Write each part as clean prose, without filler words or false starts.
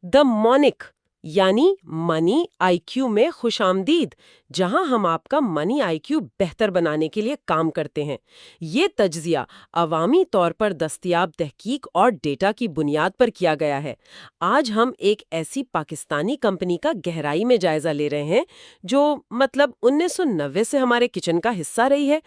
دا monk یعنی منی آئی کیو میں خوش آمدید، جہاں ہم آپ کا منی آئی کیو بہتر بنانے کے لیے کام کرتے ہیں۔ یہ تجزیہ عوامی طور پر دستیاب تحقیق اور ڈیٹا کی بنیاد پر کیا گیا ہے۔ آج ہم ایک ایسی پاکستانی کمپنی کا گہرائی میں جائزہ لے رہے ہیں جو 1990 سے ہمارے کچن کا حصہ رہی ہے،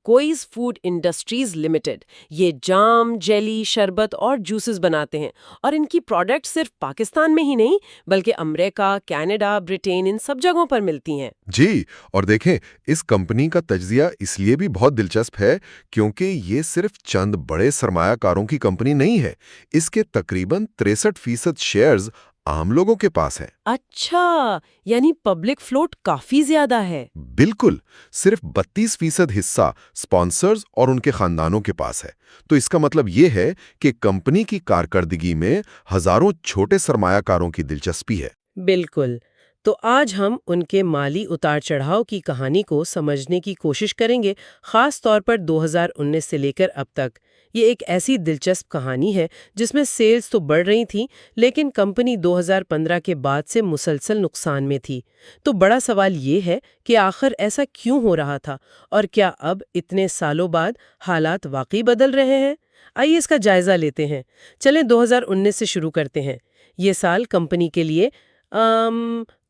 کوئز فوڈ انڈسٹریز لمیٹڈ۔ یہ جام، جیلی، شربت اور جوسز بناتے ہیں، اور ان کی پروڈکٹ صرف پاکستان میں ہی نہیں بلکہ امریکہ، کینیڈا، برٹین، ان سب جگہوں پر ملتی ہیں۔ جی، اور دیکھیں اس کمپنی کا تجزیہ اس لیے بھی بہت دلچسپ ہے کیونکہ یہ صرف چند بڑے سرمایہ کاروں کی کمپنی نہیں ہے۔ اس کے تقریباً 63% شیئرز عام لوگوں کے پاس ہیں۔ اچھا، یعنی پبلک فلوٹ کافی زیادہ ہے۔ بالکل، صرف 32% حصہ سپانسرز اور ان کے خاندانوں کے پاس ہے۔ تو اس کا مطلب یہ ہے کہ کمپنی کی کارکردگی میں ہزاروں چھوٹے سرمایہ کاروں کی دلچسپی ہے۔ بالکل۔ تو آج ہم ان کے مالی اتار چڑھاؤ کی کہانی کو سمجھنے کی کوشش کریں گے، خاص طور پر 2019 سے لے کر اب تک۔ یہ ایک ایسی دلچسپ کہانی ہے جس میں سیلز تو بڑھ رہی تھیں، لیکن کمپنی 2015 کے بعد سے مسلسل نقصان میں تھی۔ تو بڑا سوال یہ ہے کہ آخر ایسا کیوں ہو رہا تھا، اور کیا اب اتنے سالوں بعد حالات واقعی بدل رہے ہیں؟ آئیے اس کا جائزہ لیتے ہیں۔ چلیں 2019 سے شروع کرتے ہیں۔ یہ سال کمپنی کے لیے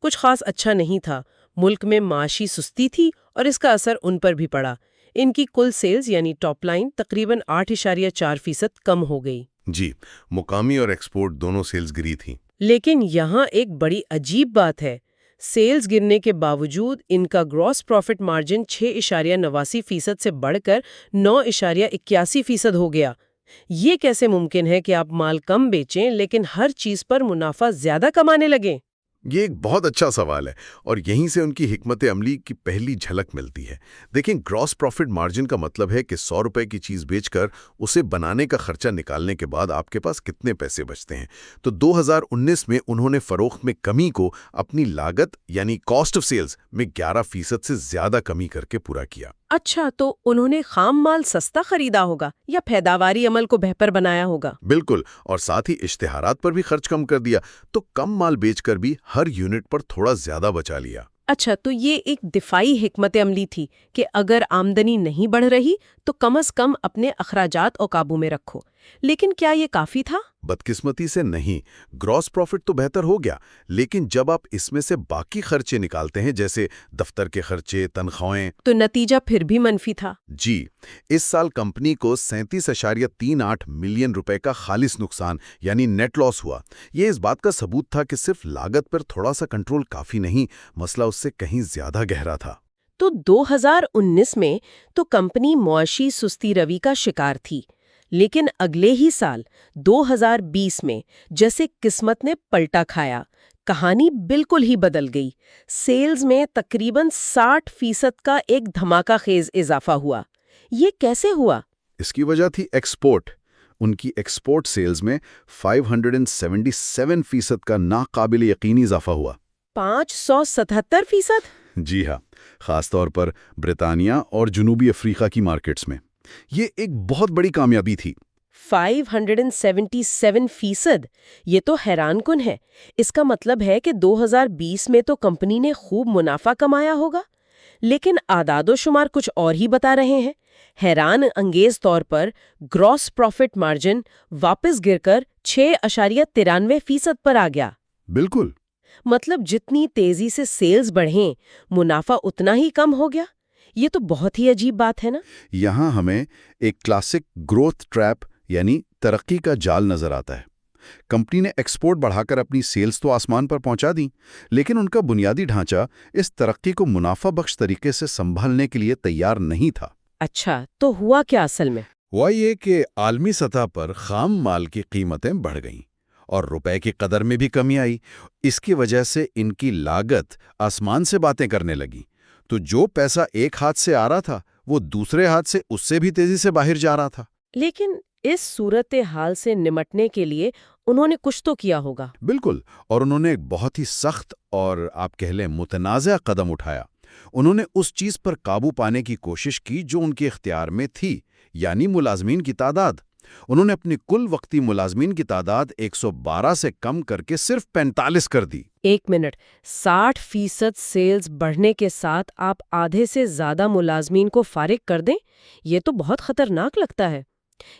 کچھ خاص اچھا نہیں تھا۔ ملک میں معاشی سستی تھی اور اس کا اثر ان پر بھی پڑا۔ ان کی کل سیلز یعنی ٹاپ لائن تقریباً 8.4% کم ہو گئی۔ جی، مقامی اور ایکسپورٹ دونوں سیلز گری تھیں۔ لیکن یہاں ایک بڑی عجیب بات ہے، سیلز گرنے کے باوجود ان کا گراس پروفٹ مارجن 6.89% سے بڑھ کر 9.81% ہو گیا۔ یہ کیسے ممکن ہے کہ آپ مال کم بیچیں لیکن ہر چیز پر منافع زیادہ کمانے لگیں؟ یہ ایک بہت اچھا سوال ہے، اور یہیں سے ان کی حکمت عملی کی پہلی جھلک ملتی ہے۔ دیکھیں، گراس پروفٹ مارجن کا مطلب ہے کہ 100 روپے کی چیز بیچ کر اسے بنانے کا خرچہ نکالنے کے بعد آپ کے پاس کتنے پیسے بچتے ہیں۔ تو 2019 میں انہوں نے فروخت میں کمی کو اپنی لاگت یعنی کاسٹ آف سیلز میں 11% سے زیادہ کمی کر کے پورا کیا۔ اچھا، تو انہوں نے خام مال سستا خریدا ہوگا یا پیداواری عمل کو بہتر بنایا ہوگا؟ بالکل، اور ساتھ ہی اشتہارات پر بھی خرچ کم کر دیا، تو کم مال بیچ کر بھی ہر یونٹ پر تھوڑا زیادہ بچا لیا۔ اچھا، تو یہ ایک دفاعی حکمت عملی تھی کہ اگر آمدنی نہیں بڑھ رہی تو کم از کم اپنے اخراجات کو قابو میں رکھو۔ لیکن کیا یہ کافی تھا؟ بدقسمتی سے نہیں۔ گراس پروفٹ تو بہتر ہو گیا، لیکن جب آپ اس میں سے باقی خرچے نکالتے ہیں جیسے دفتر کے خرچے، تنخواہیں، تو نتیجہ پھر بھی منفی تھا۔ جی، اس سال کمپنی کو 37.38 ملین روپے کا خالص نقصان یعنی نیٹ لاس ہوا۔ یہ اس بات کا ثبوت تھا کہ صرف لاگت پر تھوڑا سا کنٹرول کافی نہیں، مسئلہ اس سے کہیں زیادہ گہرا تھا۔ تو 2019 میں تو کمپنی معاشی سستی روی کا شکار تھی، لیکن اگلے ہی سال 2020 میں جیسے قسمت نے پلٹا کھایا، کہانی بالکل ہی بدل گئی۔ سیلز میں تقریباً 60% کا ایک دھماکہ خیز اضافہ ہوا۔ یہ کیسے ہوا؟ اس کی وجہ تھی ایکسپورٹ۔ ان کی ایکسپورٹ سیلز میں 577% کا ناقابل یقینی اضافہ ہوا۔ 577%؟ جی ہاں، خاص طور پر برطانیہ اور جنوبی افریقہ کی مارکیٹس میں یہ ایک بہت بڑی کامیابی تھی۔ 577%؟ یہ تو حیران کن ہے۔ اس کا مطلب ہے کہ 2020 میں تو کمپنی نے خوب منافع کمایا ہوگا، لیکن اعداد و شمار کچھ اور ہی بتا رہے ہیں۔ حیران انگیز طور پر گراس پروفٹ مارجن واپس گر کر 6.93% پر آ گیا۔ بالکل، مطلب جتنی تیزی سے سیلز بڑھیں منافع اتنا ہی کم ہو گیا۔ یہ تو بہت ہی عجیب بات ہے نا۔ یہاں ہمیں ایک کلاسک گروتھ ٹریپ یعنی ترقی کا جال نظر آتا ہے۔ کمپنی نے ایکسپورٹ بڑھا کر اپنی سیلز تو آسمان پر پہنچا دیں، لیکن ان کا بنیادی ڈھانچہ اس ترقی کو منافع بخش طریقے سے سنبھالنے کے لیے تیار نہیں تھا۔ اچھا، تو ہوا کیا اصل میں؟ ہوا یہ کہ عالمی سطح پر خام مال کی قیمتیں بڑھ گئیں اور روپے کی قدر میں بھی کمی آئی۔ اس کی وجہ سے ان کی لاگت آسمان سے باتیں کرنے لگی، تو جو پیسہ ایک ہاتھ سے آ رہا تھا وہ دوسرے ہاتھ سے اس سے بھی تیزی سے باہر جا رہا تھا۔ لیکن اس صورتحال سے نمٹنے کے لیے انہوں نے کچھ تو کیا ہوگا۔ بالکل، اور انہوں نے ایک بہت ہی سخت اور آپ کہہ لیں متنازع قدم اٹھایا۔ انہوں نے اس چیز پر قابو پانے کی کوشش کی جو ان کے اختیار میں تھی، یعنی ملازمین کی تعداد۔ انہوں نے اپنی کل وقتی ملازمین کی تعداد 112 سے کم کر کے صرف 45 کر دی۔ 1 منٹ، 60% سیلز بڑھنے کے ساتھ آپ آدھے سے زیادہ ملازمین کو فارغ کر دیں؟ یہ تو بہت خطرناک لگتا ہے۔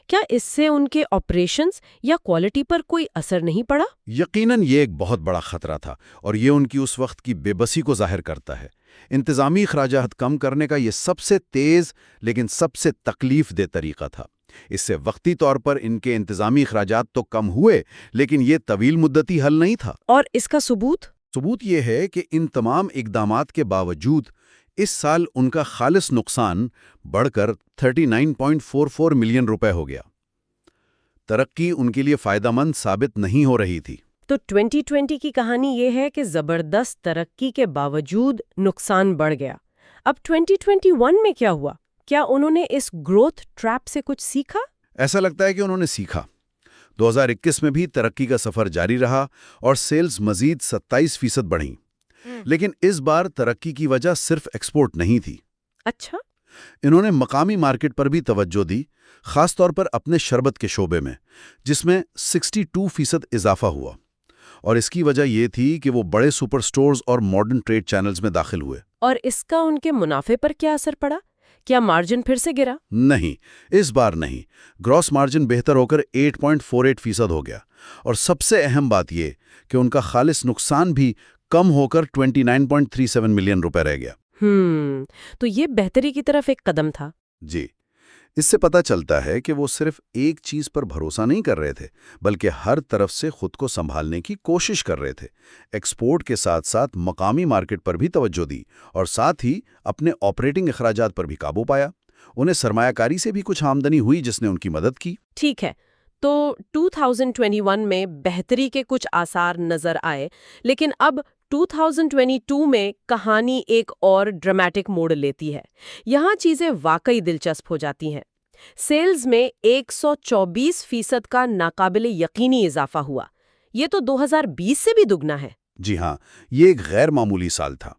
کیا اس سے ان کے آپریشنز یا کوالٹی پر کوئی اثر نہیں پڑا؟ یقیناً یہ ایک بہت بڑا خطرہ تھا، اور یہ ان کی اس وقت کی بے بسی کو ظاہر کرتا ہے۔ انتظامی اخراجات کم کرنے کا یہ سب سے تیز لیکن سب سے تکلیف دہ طریقہ تھا۔ اس سے وقتی طور پر ان کے انتظامی اخراجات تو کم ہوئے، لیکن یہ طویل مدتی حل نہیں تھا۔ اور اس کا ثبوت یہ ہے کہ ان تمام اقدامات کے باوجود اس سال ان کا خالص نقصان بڑھ کر 39.44 ملین روپے ہو گیا۔ ترقی ان کے لیے فائدہ مند ثابت نہیں ہو رہی تھی۔ تو 2020 کی کہانی یہ ہے کہ زبردست ترقی کے باوجود نقصان بڑھ گیا۔ اب 2021 میں کیا ہوا؟ کیا انہوں نے اس گروتھ ٹریپ سے کچھ سیکھا؟ ایسا لگتا ہے کہ انہوں نے سیکھا۔ 2021 میں بھی ترقی کا سفر جاری رہا اور سیلز مزید 27% بڑھیں، لیکن اس بار ترقی کی وجہ صرف ایکسپورٹ نہیں تھی۔ اچھا، انہوں نے مقامی مارکیٹ پر بھی توجہ دی، خاص طور پر اپنے شربت کے شعبے میں، جس میں 62% اضافہ ہوا، اور اس کی وجہ یہ تھی کہ وہ بڑے سپر سٹورز اور ماڈرن ٹریڈ چینلز میں داخل ہوئے۔ اور اس کا ان کے منافع پر کیا اثر پڑا؟ کیا مارجن پھر سے گرا؟ نہیں، اس بار نہیں۔ گراس مارجن بہتر ہو کر 8.48% ہو گیا، اور سب سے اہم بات یہ کہ ان کا خالص نقصان بھی کم ہو کر 29.37 ملین روپے رہ گیا۔ تو یہ بہتری کی طرف ایک قدم تھا۔ جی، اس سے پتہ چلتا ہے کہ وہ صرف ایک چیز پر بھروسہ نہیں کر رہے تھے، بلکہ ہر طرف سے خود کو سنبھالنے کی کوشش کر رہے تھے۔ ایکسپورٹ کے ساتھ ساتھ مقامی مارکیٹ پر بھی توجہ دی، اور ساتھ ہی اپنے آپریٹنگ اخراجات پر بھی قابو پایا۔ انہیں سرمایہ کاری سے بھی کچھ آمدنی ہوئی جس نے ان کی مدد کی۔ ٹھیک ہے، تو 2021 میں بہتری کے کچھ آثار نظر آئے، لیکن اب 2022 میں کہانی ایک اور ڈرامیٹک موڑ لیتی ہے۔ یہاں چیزیں واقعی دلچسپ ہو جاتی ہیں۔ سیلز میں 124% کا ناقابل یقینی اضافہ ہوا۔ یہ تو 2020 سے بھی دگنا ہے۔ جی ہاں، یہ ایک غیر معمولی سال تھا۔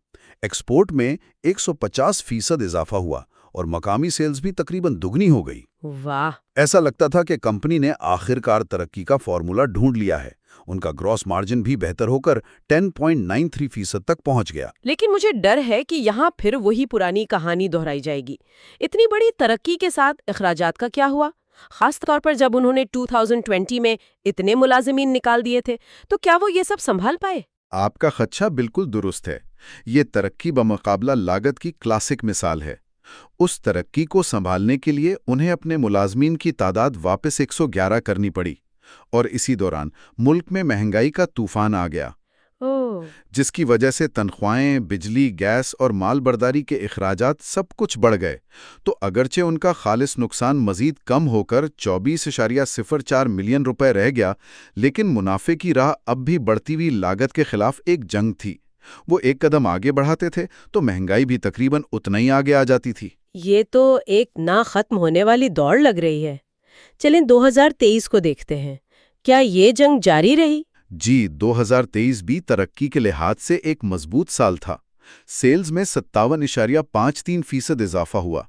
ایکسپورٹ میں 150% اضافہ ہوا، اور مقامی سیلز بھی تقریباً دگنی ہو گئی۔ واہ! ایسا لگتا تھا کہ کمپنی نے آخر کار ترقی کا فارمولا ڈھونڈ لیا ہے۔ ان کا گراس مارجن بھی بہتر ہو کر 10.93% تک پہنچ گیا۔ لیکن مجھے ڈر ہے کہ یہاں پھر وہی پرانی کہانی دہرائی جائے گی۔ اتنی بڑی ترقی کے ساتھ اخراجات کا کیا ہوا؟ خاص طور پر جب انہوں نے 2020 میں اتنے ملازمین نکال دیے تھے، تو کیا وہ یہ سب سنبھال پائے؟ آپ کا خدشہ بالکل درست ہے۔ یہ ترقی بمقابلہ لاگت کی کلاسک مثال ہے۔ اس ترقی کو سنبھالنے کے لیے انہیں اپنے ملازمین کی تعداد واپس 111 کرنی پڑی، اور اسی دوران ملک میں مہنگائی کا طوفان آ گیا، جس کی وجہ سے تنخواہیں، بجلی، گیس اور مال برداری کے اخراجات سب کچھ بڑھ گئے۔ تو اگرچہ ان کا خالص نقصان مزید کم ہو کر 24.04 ملین روپے رہ گیا، لیکن منافع کی راہ اب بھی بڑھتی ہوئی لاگت کے خلاف ایک جنگ تھی۔ وہ ایک قدم آگے بڑھاتے تھے تو مہنگائی بھی تقریباً اتنا ہی آگے آ جاتی تھی۔ یہ تو ایک نہ ختم ہونے والی دوڑ لگ رہی ہے۔ چلیں 2023 کو دیکھتے ہیں، کیا یہ جنگ جاری رہی؟ جی، 2023 بھی ترقی کے لحاظ سے ایک مضبوط سال تھا۔ سیلز میں 57.53% اضافہ ہوا۔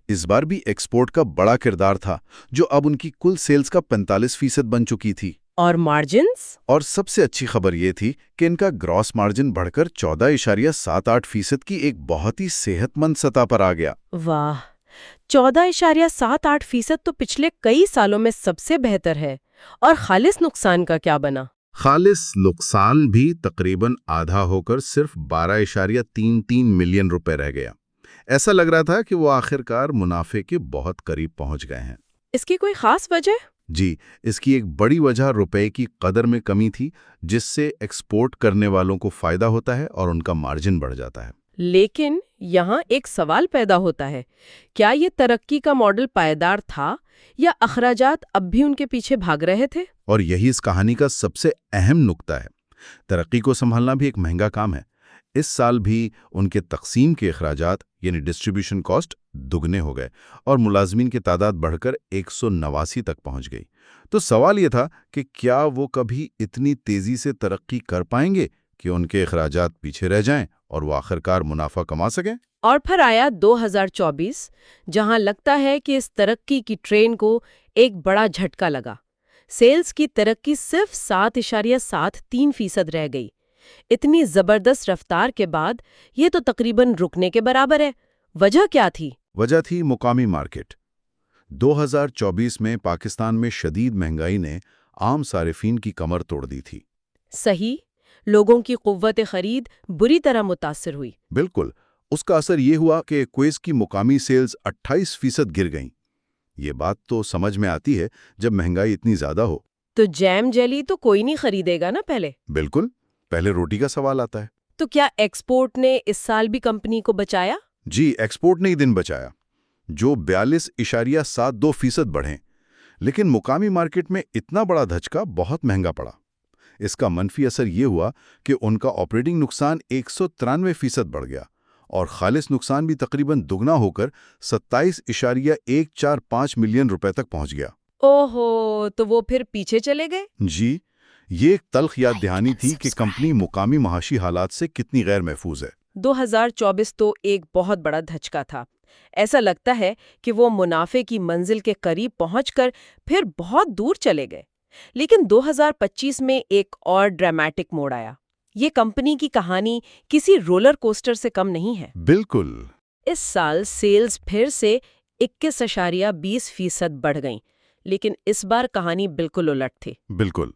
اس بار بھی ایکسپورٹ کا بڑا کردار تھا، جو اب ان کی کل سیلز کا 45% بن چکی تھی۔ اور مارجنز؟ اور سب سے اچھی خبر یہ تھی کہ ان کا گراس مارجن بڑھ کر 14.78% کی ایک بہت ہی صحت مند سطح پر آ گیا۔ واہ، 14.78% تو پچھلے کئی سالوں میں سب سے بہتر ہے۔ اور خالص نقصان کا کیا بنا؟ خالص نقصان بھی تقریباً آدھا ہو کر صرف 12.33 ملین روپے رہ گیا۔ ایسا لگ رہا تھا کہ وہ آخر کار منافع کے بہت قریب پہنچ گئے ہیں۔ اس کی کوئی خاص وجہ؟ جی، اس کی ایک بڑی وجہ روپے کی قدر میں کمی تھی، جس سے ایکسپورٹ کرنے والوں کو فائدہ ہوتا ہے اور ان کا مارجن بڑھ جاتا ہے۔ لیکن یہاں ایک سوال پیدا ہوتا ہے، کیا یہ ترقی کا ماڈل پائیدار تھا یا اخراجات اب بھی ان کے پیچھے بھاگ رہے تھے؟ اور یہی اس کہانی کا سب سے اہم نقطہ ہے۔ ترقی کو سنبھالنا بھی ایک مہنگا کام ہے۔ اس سال بھی ان کے تقسیم کے اخراجات یعنی ڈسٹریبیوشن کاسٹ دگنے ہو گئے، اور ملازمین کی تعداد بڑھ کر 189 تک پہنچ گئی۔ تو سوال یہ تھا کہ کیا وہ کبھی اتنی تیزی سے ترقی کر پائیں گے کہ ان کے اخراجات پیچھے رہ جائیں اور وہ آخرکار منافع کما سکیں؟ اور پھر آیا 2024، جہاں لگتا ہے کہ اس ترقی کی ٹرین کو ایک بڑا جھٹکا لگا۔ سیلز کی ترقی صرف 7.73% رہ گئی۔ اتنی زبردست رفتار کے بعد یہ تو تقریباً رکنے کے برابر ہے۔ وجہ کیا تھی؟ وجہ تھی مقامی مارکیٹ۔ 2024 میں پاکستان میں شدید مہنگائی نے عام صارفین کی کمر توڑ دی تھی۔ صحیح، لوگوں کی قوت خرید بری طرح متاثر ہوئی۔ بالکل، اس کا اثر یہ ہوا کہ کویز کی مقامی سیلز 28% گر گئیں۔ یہ بات تو سمجھ میں آتی ہے جب مہنگائی اتنی زیادہ ہو۔ تو جیم جیلی تو کوئی نہیں خریدے گا نا پہلے۔ بالکل، پہلے روٹی کا سوال آتا ہے۔ تو کیا ایکسپورٹ نے اس سال بھی کمپنی کو بچایا؟ جی، ایکسپورٹ نے ہی دن بچایا، جو 42.72% بڑھیں، لیکن مقامی مارکیٹ میں اتنا بڑا دھچکا بہت مہنگا پڑا۔ اس کا منفی اثر یہ ہوا کہ ان کا آپریٹنگ نقصان 193% بڑھ گیا اور خالص نقصان بھی تقریباً دگنا ہو کر 27.145 ملین روپے تک پہنچ گیا۔ اوہو، تو وہ پھر پیچھے چلے گئے؟ جی، یہ ایک تلخ یاد دہانی تھی کہ کمپنی مقامی معاشی حالات سے کتنی غیر محفوظ ہے۔ 2024 تو ایک بہت بڑا دھچکا تھا۔ ایسا لگتا ہے کہ وہ منافع کی منزل کے قریب پہنچ کر پھر بہت دور چلے گئے۔ لیکن 2025 میں ایک اور ڈرامیٹک موڑ آیا۔ یہ کمپنی کی کہانی کسی رولر کوسٹر سے کم نہیں ہے۔ بالکل۔ اس سال سیلز پھر سے 21.20% بڑھ گئیں، لیکن اس بار کہانی بالکل الٹ تھی۔ بالکل،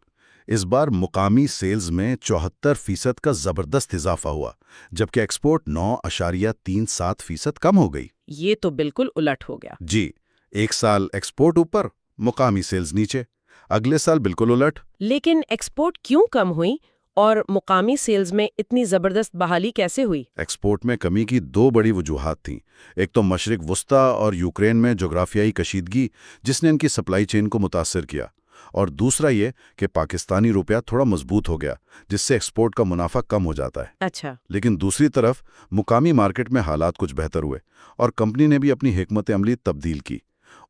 اس بار مقامی سیلز میں 74% کا زبردست اضافہ ہوا، جبکہ ایکسپورٹ 9.37% کم ہو گئی۔ یہ تو بالکل الٹ ہو گیا۔ جی، ایک سال ایکسپورٹ اوپر، مقامی سیلز نیچے، اگلے سال بالکل الٹ۔ لیکن ایکسپورٹ کیوں کم ہوئی اور مقامی سیلز میں اتنی زبردست بحالی کیسے ہوئی؟ ایکسپورٹ میں کمی کی دو بڑی وجوہات تھیں۔ ایک تو مشرق وسطی اور یوکرین میں جغرافیائی کشیدگی، جس نے ان کی سپلائی چین کو متاثر کیا، اور دوسرا یہ کہ پاکستانی روپیہ تھوڑا مضبوط ہو گیا، جس سے ایکسپورٹ کا منافع کم ہو جاتا ہے۔ اچھا۔ لیکن دوسری طرف مقامی مارکیٹ میں حالات کچھ بہتر ہوئے اور کمپنی نے بھی اپنی حکمت عملی تبدیل کی۔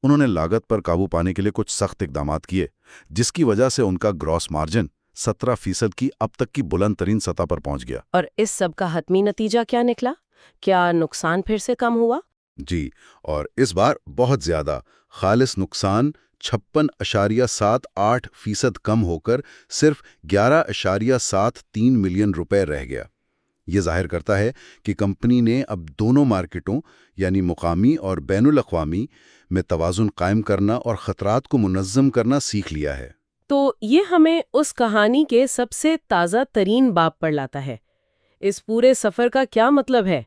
انہوں نے لاگت پر قابو پانے کے لیے کچھ سخت اقدامات کیے، جس کی وجہ سے ان کا گراس مارجن 17% کی اب تک کی بلند ترین سطح پر پہنچ گیا۔ اور اس سب کا حتمی نتیجہ کیا نکلا؟ کیا نقصان پھر سے کم ہوا؟ جی، اور اس بار بہت زیادہ۔ خالص نقصان 56.78% کم ہو کر صرف 11.73 ملین روپے رہ گیا۔ یہ ظاہر کرتا ہے کہ کمپنی نے اب دونوں مارکیٹوں یعنی مقامی اور بین الاقوامی میں توازن قائم کرنا اور خطرات کو منظم کرنا سیکھ لیا ہے۔ تو یہ ہمیں اس کہانی کے سب سے تازہ ترین باب پر لاتا ہے۔ اس پورے سفر کا کیا مطلب ہے؟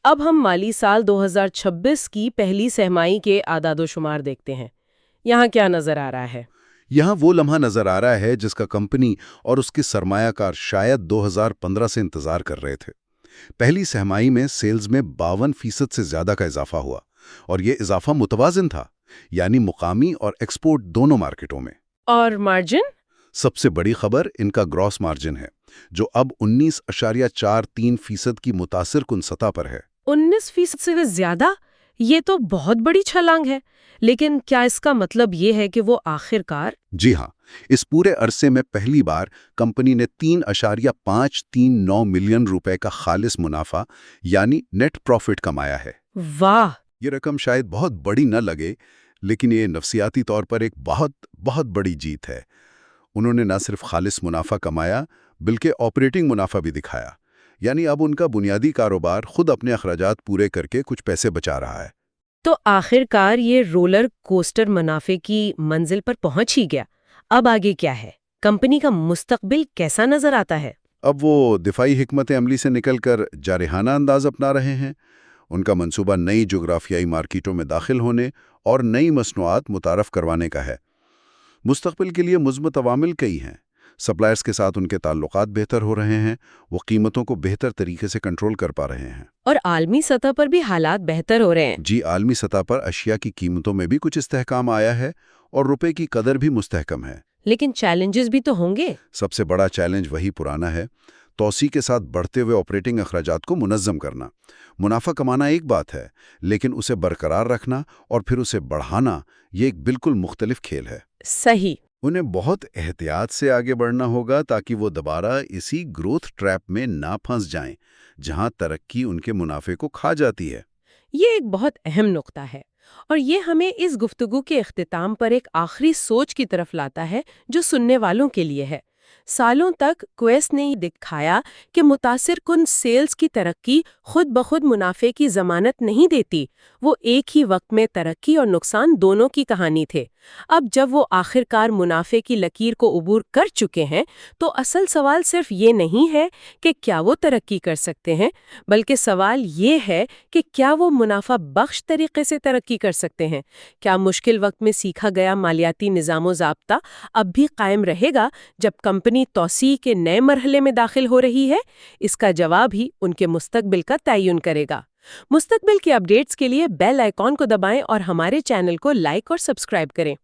اب ہم مالی سال 2026 کی پہلی سہمائی کے اعداد و شمار دیکھتے ہیں۔ یہاں کیا نظر آ رہا ہے؟ یہاں وہ لمحہ نظر آ رہا ہے جس کا کمپنی اور اس کے سرمایہ کار شاید 2015 سے انتظار کر رہے تھے۔ پہلی سہمائی میں سیلز میں 52% سے زیادہ کا اضافہ ہوا، اور یہ اضافہ متوازن تھا، یعنی مقامی اور ایکسپورٹ دونوں مارکیٹوں میں۔ اور مارجن؟ سب سے بڑی خبر ان کا گراس مارجن ہے، جو اب 19.43% کی متاثر کن سطح پر ہے۔ 19% سے زیادہ؟ یہ تو بہت بڑی چھلانگ ہے۔ لیکن کیا اس کا مطلب یہ ہے کہ وہ آخر کار؟ جی ہاں، اس پورے عرصے میں پہلی بار کمپنی نے 3.539 ملین روپے کا خالص منافع یعنی نیٹ پروفٹ کمایا ہے۔ واہ! یہ رقم شاید بہت بڑی نہ لگے، لیکن یہ نفسیاتی طور پر ایک بہت بڑی جیت ہے۔ انہوں نے نہ صرف خالص منافع کمایا بلکہ آپریٹنگ منافع بھی دکھایا، یعنی اب ان کا بنیادی کاروبار خود اپنے اخراجات پورے کر کے کچھ پیسے بچا رہا ہے۔ تو آخر کار یہ رولر کوسٹر منافع کی منزل پر پہنچ ہی گیا۔ اب آگے کیا ہے؟ کمپنی کا مستقبل کیسا نظر آتا ہے؟ اب وہ دفاعی حکمت عملی سے نکل کر جارحانہ انداز اپنا رہے ہیں۔ ان کا منصوبہ نئی جغرافیائی مارکیٹوں میں داخل ہونے اور نئی مصنوعات متعارف کروانے کا ہے۔ مستقبل کے لیے مثبت عوامل کئی ہیں۔ سپلائرز کے ساتھ ان کے تعلقات بہتر ہو رہے ہیں، وہ قیمتوں کو بہتر طریقے سے کنٹرول کر پا رہے ہیں۔ اور عالمی سطح پر بھی حالات بہتر ہو رہے ہیں۔ جی، عالمی سطح پر اشیاء کی قیمتوں میں بھی کچھ استحکام آیا ہے اور روپے کی قدر بھی مستحکم ہے۔ لیکن چیلنجز بھی تو ہوں گے۔ سب سے بڑا چیلنج وہی پرانا ہے، توسیع کے ساتھ بڑھتے ہوئے آپریٹنگ اخراجات کو منظم کرنا۔ منافع کمانا ایک بات ہے، لیکن اسے برقرار رکھنا اور پھر اسے بڑھانا یہ ایک بالکل مختلف کھیل ہے۔ صحیح۔ انہیں بہت احتیاط سے آگے بڑھنا ہوگا تاکہ وہ دوبارہ اسی گروتھ ٹریپ میں نہ پھنس جائیں جہاں ترقی ان کے منافع کو کھا جاتی ہے۔ یہ ایک بہت اہم نقطہ ہے اور یہ ہمیں اس گفتگو کے اختتام پر ایک آخری سوچ کی طرف لاتا ہے جو سننے والوں کے لیے ہے۔ سالوں تک کویس نے یہ دکھایا کہ متاثر کن سیلز کی ترقی خود بخود منافع کی ضمانت نہیں دیتی، وہ ایک ہی وقت میں ترقی اور نقصان دونوں کی کہانی تھے۔ اب جب وہ آخرکار منافع کی لکیر کو عبور کر چکے ہیں تو اصل سوال صرف یہ نہیں ہے کہ کیا وہ ترقی کر سکتے ہیں، بلکہ سوال یہ ہے کہ کیا وہ منافع بخش طریقے سے ترقی کر سکتے ہیں۔ کیا مشکل وقت میں سیکھا گیا مالیاتی نظام و ضابطہ اب بھی قائم رہے گا جب کمپنی توسیع کے نئے مرحلے میں داخل ہو رہی ہے؟ اس کا جواب ہی ان کے مستقبل کا تعین کرے گا۔ مستقبل کے اپڈیٹس کے لیے بیل آئیکن کو دبائیں اور ہمارے چینل کو لائک اور سبسکرائب کریں۔